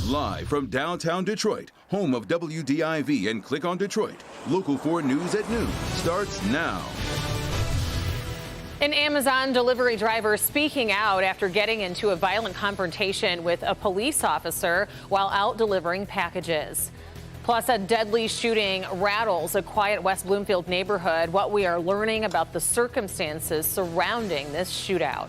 Live from downtown Detroit, home of WDIV and Click on Detroit, Local 4 News at noon starts now. An Amazon delivery driver speaking out after getting into a violent confrontation with a police officer while out delivering packages. Plus, a deadly shooting rattles a quiet West Bloomfield neighborhood. What we are learning about the circumstances surrounding this shootout.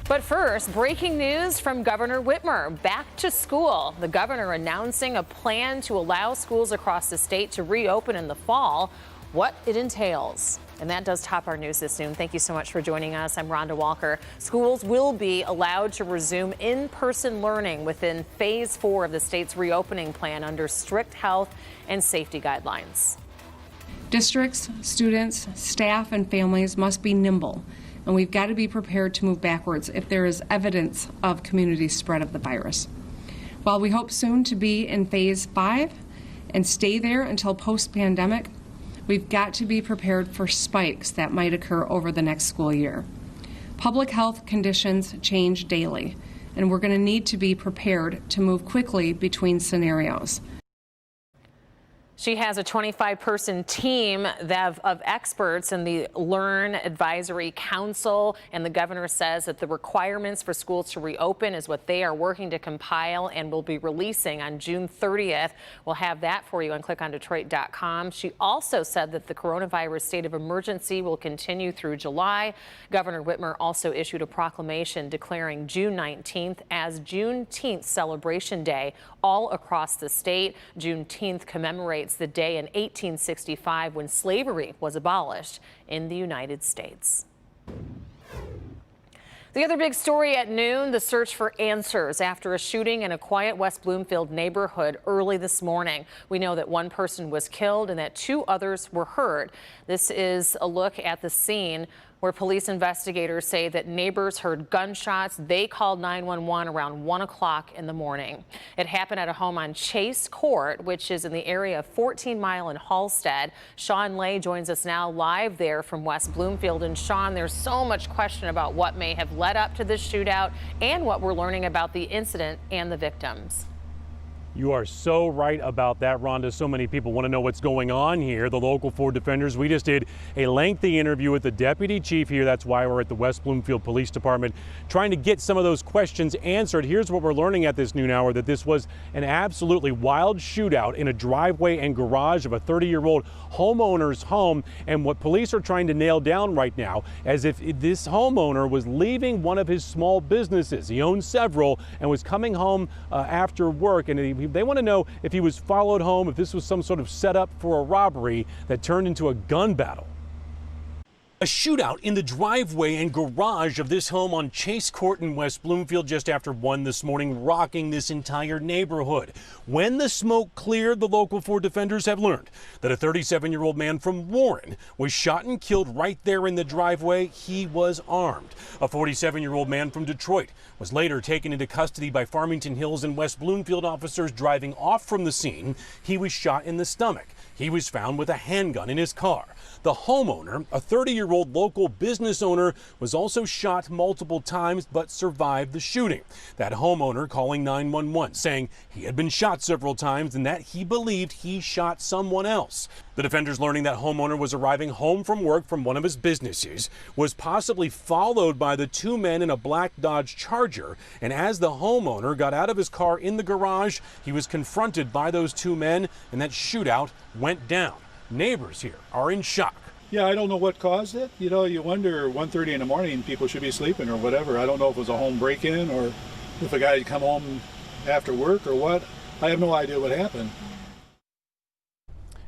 But first, breaking news from Governor Whitmer. Back to school. The governor announcing a plan to allow schools across the state to reopen in the fall. What it entails. And that does top our news this noon. Thank you so much for joining us. I'm Rhonda Walker. Schools will be allowed to resume in-person learning within phase 4 of the state's reopening plan under strict health and safety guidelines. Districts, students, staff, and families must be nimble, and we've got to be prepared to move backwards if there is evidence of community spread of the virus. While we hope soon to be in phase 5 and stay there until post-pandemic, we've got to be prepared for spikes that might occur over the next school year. Public health conditions change daily, and we're going to need to be prepared to move quickly between scenarios. She has a 25-person team of experts in the Learn Advisory Council, and the governor says that the requirements for schools to reopen is what they are working to compile and will be releasing on June 30th. We'll have that for you on clickondetroit.com. She also said that the coronavirus state of emergency will continue through July. Governor Whitmer also issued a proclamation declaring June 19th as Juneteenth Celebration Day all across the state. Juneteenth commemorates the day in 1865 when slavery was abolished in the United States. The other big story at noon, the search for answers after a shooting in a quiet West Bloomfield neighborhood early this morning. We know that one person was killed and that 2 others were hurt. This is a look at the scene where police investigators say that neighbors heard gunshots. They called 911 around 1 o'clock in the morning. It happened at a home on Chase Court, which is in the area of 14 Mile and Halstead. Sean Lay joins us now live there from West Bloomfield. And Sean, there's so much question about what may have led up to this shootout and what we're learning about the incident and the victims. You are so right about that, Rhonda. So many people want to know what's going on here. The Local 4 defenders, we just did a lengthy interview with the deputy chief here. That's why we're at the West Bloomfield Police Department trying to get some of those questions answered. Here's what we're learning at this noon hour, that this was an absolutely wild shootout in a driveway and garage of a 30-year-old homeowner's home. And what police are trying to nail down right now, as if this homeowner was leaving one of his small businesses. He owns several and was coming home after work, and they want to know if he was followed home, if this was some sort of setup for a robbery that turned into a gun battle. A shootout in the driveway and garage of this home on Chase Court in West Bloomfield just after 1 this morning, rocking this entire neighborhood. When the smoke cleared, the Local 4 defenders have learned that a 37-year-old man from Warren was shot and killed right there in the driveway. He was armed. A 47-year-old man from Detroit was later taken into custody by Farmington Hills and West Bloomfield officers driving off from the scene. He was shot in the stomach. He was found with a handgun in his car. The homeowner, a 30-year-old local business owner, was also shot multiple times but survived the shooting. That homeowner calling 911, saying he had been shot several times and that he believed he shot someone else. The defenders learning that homeowner was arriving home from work from one of his businesses, was possibly followed by the 2 men in a black Dodge Charger, and as the homeowner got out of his car in the garage, he was confronted by those 2 men, and that shootout went down. Neighbors here are in shock. Yeah, I don't know what caused it. You know, you wonder, 1:30 in the morning, people should be sleeping or whatever. I don't know if it was a home break-in or if a guy had come home after work or what. I have no idea what happened.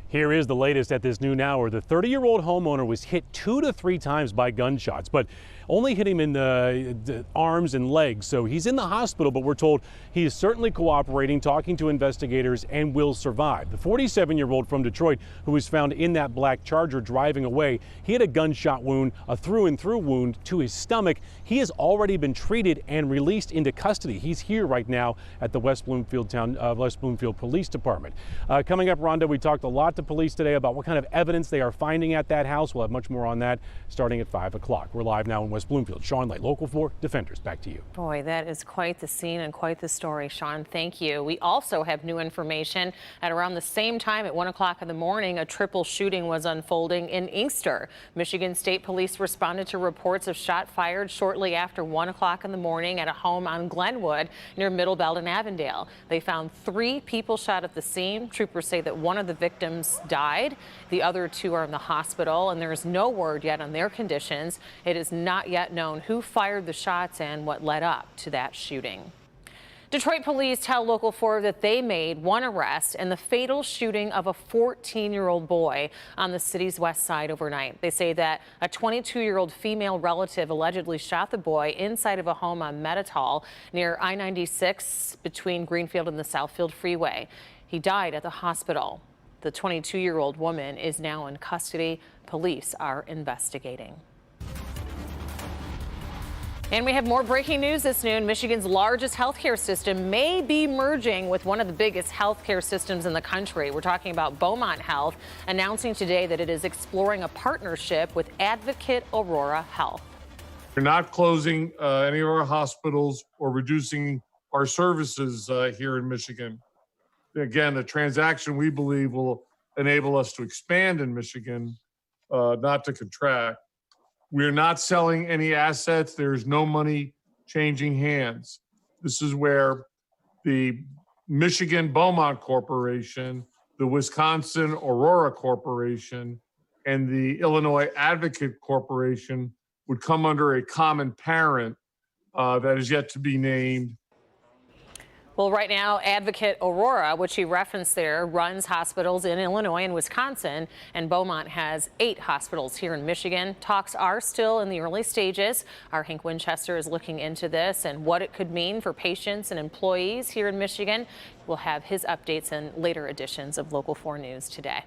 Here is the latest at this noon hour. The 30-year-old homeowner was hit 2 to 3 times by gunshots, but only hit him in the arms and legs. So he's in the hospital, but we're told he is certainly cooperating, talking to investigators, and will survive. The 47-year-old from Detroit, who was found in that black Charger driving away, he had a gunshot wound, a through-and-through wound to his stomach. He has already been treated and released into custody. He's here right now at the West Bloomfield Police Department. Coming up, Rhonda, we talked a lot to police today about what kind of evidence they are finding at that house. We'll have much more on that starting at 5 o'clock. We're live now in West West Bloomfield, Sean Lay, Local 4 Defenders. Back to you. Boy, that is quite the scene and quite the story, Sean. Thank you. We also have new information. At around the same time at 1 o'clock in the morning, a triple shooting was unfolding in Inkster. Michigan State Police responded to reports of shot fired shortly after 1 o'clock in the morning at a home on Glenwood near Middle Belt and Avondale. They found 3 people shot at the scene. Troopers say that one of the victims died. The other 2 are in the hospital, and there is no word yet on their conditions. It is not yet known who fired the shots and what led up to that shooting. Detroit police tell Local 4 that they made one arrest in the fatal shooting of a 14-year-old boy on the city's west side overnight. They say that a 22-year-old female relative allegedly shot the boy inside of a home on Metatol near I-96 between Greenfield and the Southfield Freeway. He died at the hospital. The 22-year-old woman is now in custody. Police are investigating. And we have more breaking news this noon. Michigan's largest healthcare system may be merging with one of the biggest healthcare systems in the country. We're talking about Beaumont Health, announcing today that it is exploring a partnership with Advocate Aurora Health. We're not closing any of our hospitals or reducing our services here in Michigan. Again, the transaction we believe will enable us to expand in Michigan, not to contract. We're not selling any assets. There's no money changing hands. This is where the Michigan Beaumont Corporation, the Wisconsin Aurora Corporation, and the Illinois Advocate Corporation would come under a common parent that is yet to be named. Well, right now, Advocate Aurora, which he referenced there, runs hospitals in Illinois and Wisconsin, and Beaumont has 8 hospitals here in Michigan. Talks are still in the early stages. Our Hank Winchester is looking into this and what it could mean for patients and employees here in Michigan. We'll have his updates in later editions of Local 4 News today.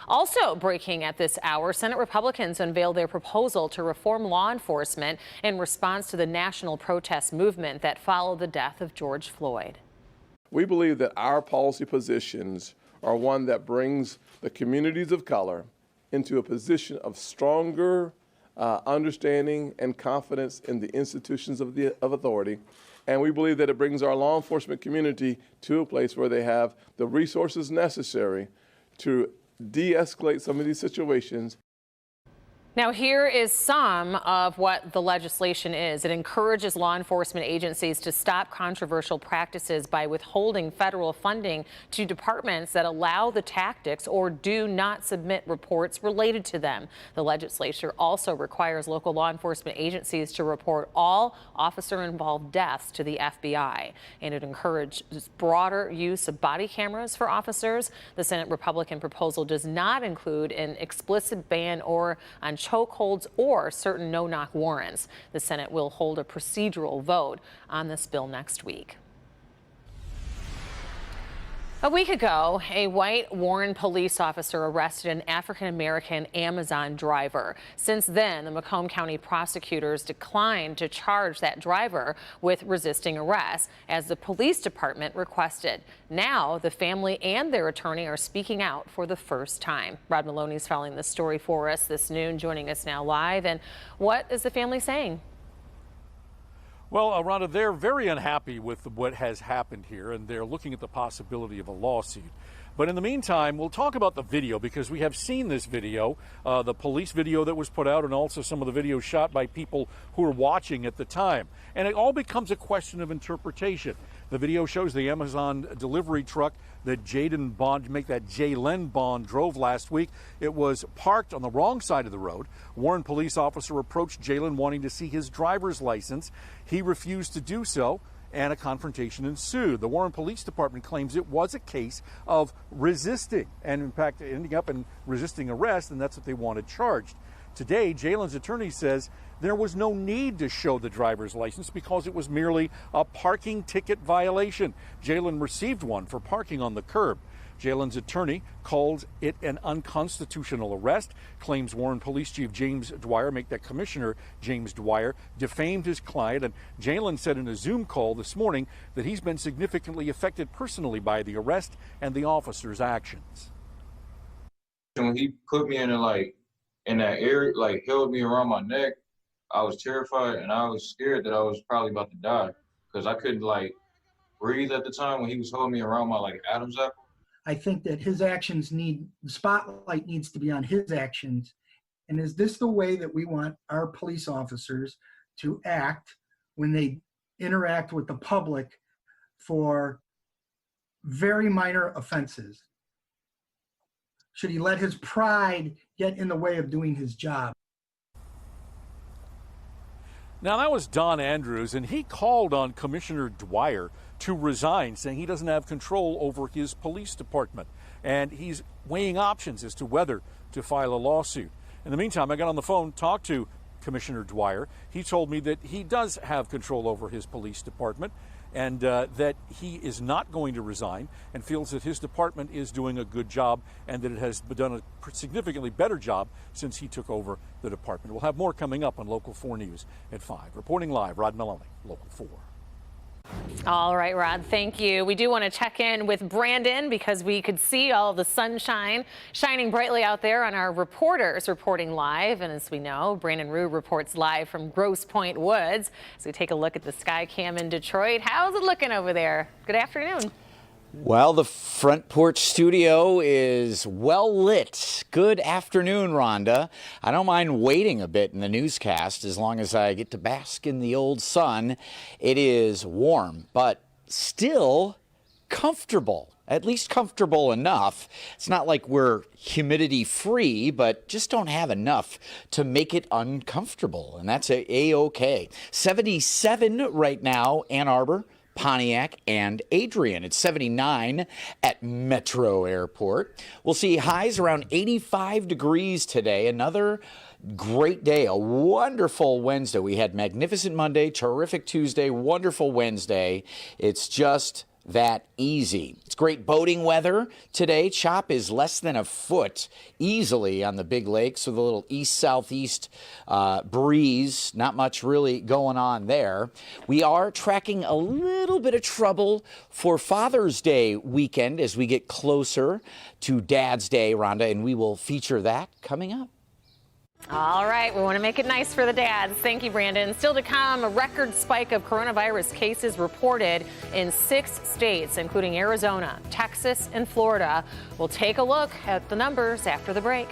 Also breaking at this hour, Senate Republicans unveiled their proposal to reform law enforcement in response to the national protest movement that followed the death of George Floyd. We believe that our policy positions are one that brings the communities of color into a position of stronger understanding and confidence in the institutions of authority. And we believe that it brings our law enforcement community to a place where they have the resources necessary to de-escalate some of these situations. Now, here is some of what the legislation is. It encourages law enforcement agencies to stop controversial practices by withholding federal funding to departments that allow the tactics or do not submit reports related to them. The legislature also requires local law enforcement agencies to report all officer-involved deaths to the FBI. And it encourages broader use of body cameras for officers. The Senate Republican proposal does not include an explicit ban or on chokeholds or certain no-knock warrants. The Senate will hold a procedural vote on this bill next week. A week ago, a white Warren police officer arrested an African-American Amazon driver. Since then, the Macomb County prosecutors declined to charge that driver with resisting arrest, as the police department requested. Now, the family and their attorney are speaking out for the first time. Rod Maloney is following this story for us this noon, joining us now live. And what is the family saying? Well, Rhonda, they're very unhappy with what has happened here, and they're looking at the possibility of a lawsuit. But in the meantime, we'll talk about the video, because we have seen this video, the police video that was put out, and also some of the videos shot by people who were watching at the time. And it all becomes a question of interpretation. The video shows the Amazon delivery truck that Jaylen Bond drove last week. It was parked on the wrong side of the road. Warren police officer approached Jaylen wanting to see his driver's license. He refused to do so, and a confrontation ensued. The Warren Police Department claims it was a case of resisting, and in fact ending up in resisting arrest, and that's what they wanted charged. Today, Jaylen's attorney says there was no need to show the driver's license because it was merely a parking ticket violation. Jaylen received one for parking on the curb. Jaylen's attorney called it an unconstitutional arrest, claims Warren Police Chief James Dwyer, Commissioner James Dwyer, defamed his client. And Jaylen said in a Zoom call this morning that he's been significantly affected personally by the arrest and the officer's actions. When he put me in that area, held me around my neck, I was terrified and I was scared that I was probably about to die because I couldn't like breathe at the time when he was holding me around my like Adam's apple. I think that his actions the spotlight needs to be on his actions. And is this the way that we want our police officers to act when they interact with the public for very minor offenses? Should he let his pride get in the way of doing his job? Now, that was Don Andrews, and he called on Commissioner Dwyer to resign, saying he doesn't have control over his police department. And he's weighing options as to whether to file a lawsuit. In the meantime, I got on the phone, talked to Commissioner Dwyer. He told me that he does have control over his police department and that he is not going to resign and feels that his department is doing a good job and that it has done a significantly better job since he took over the department. We'll have more coming up on Local 4 News at 5. Reporting live, Rod Maloney, Local 4. All right, Rod, thank you. We do want to check in with Brandon because we could see all the sunshine shining brightly out there on our reporters reporting live. And as we know, Brandon Rue reports live from Grosse Pointe Woods. So we take a look at the sky cam in Detroit. How's it looking over there? Good afternoon. Well, the front porch studio is well lit. Good afternoon, Rhonda. I don't mind waiting a bit in the newscast as long as I get to bask in the old sun. It is warm, but still comfortable, at least comfortable enough. It's not like we're humidity free, but just don't have enough to make it uncomfortable. And that's A-OK. 77 right now, Ann Arbor, Pontiac, and Adrian. It's 79 at Metro Airport. We'll see highs around 85 degrees today. Another great day, a wonderful Wednesday. We had magnificent Monday, terrific Tuesday, wonderful Wednesday. It's just that easy. It's great boating weather today. Chop is less than a foot easily on the big lakes with a little east-southeast breeze. Not much really going on there. We are tracking a little bit of trouble for Father's Day weekend as we get closer to Dad's Day, Rhonda, and we will feature that coming up. All right, we want to make it nice for the dads. Thank you, Brandon. Still to come, a record spike of coronavirus cases reported in 6 states, including Arizona, Texas, and Florida. We'll take a look at the numbers after the break.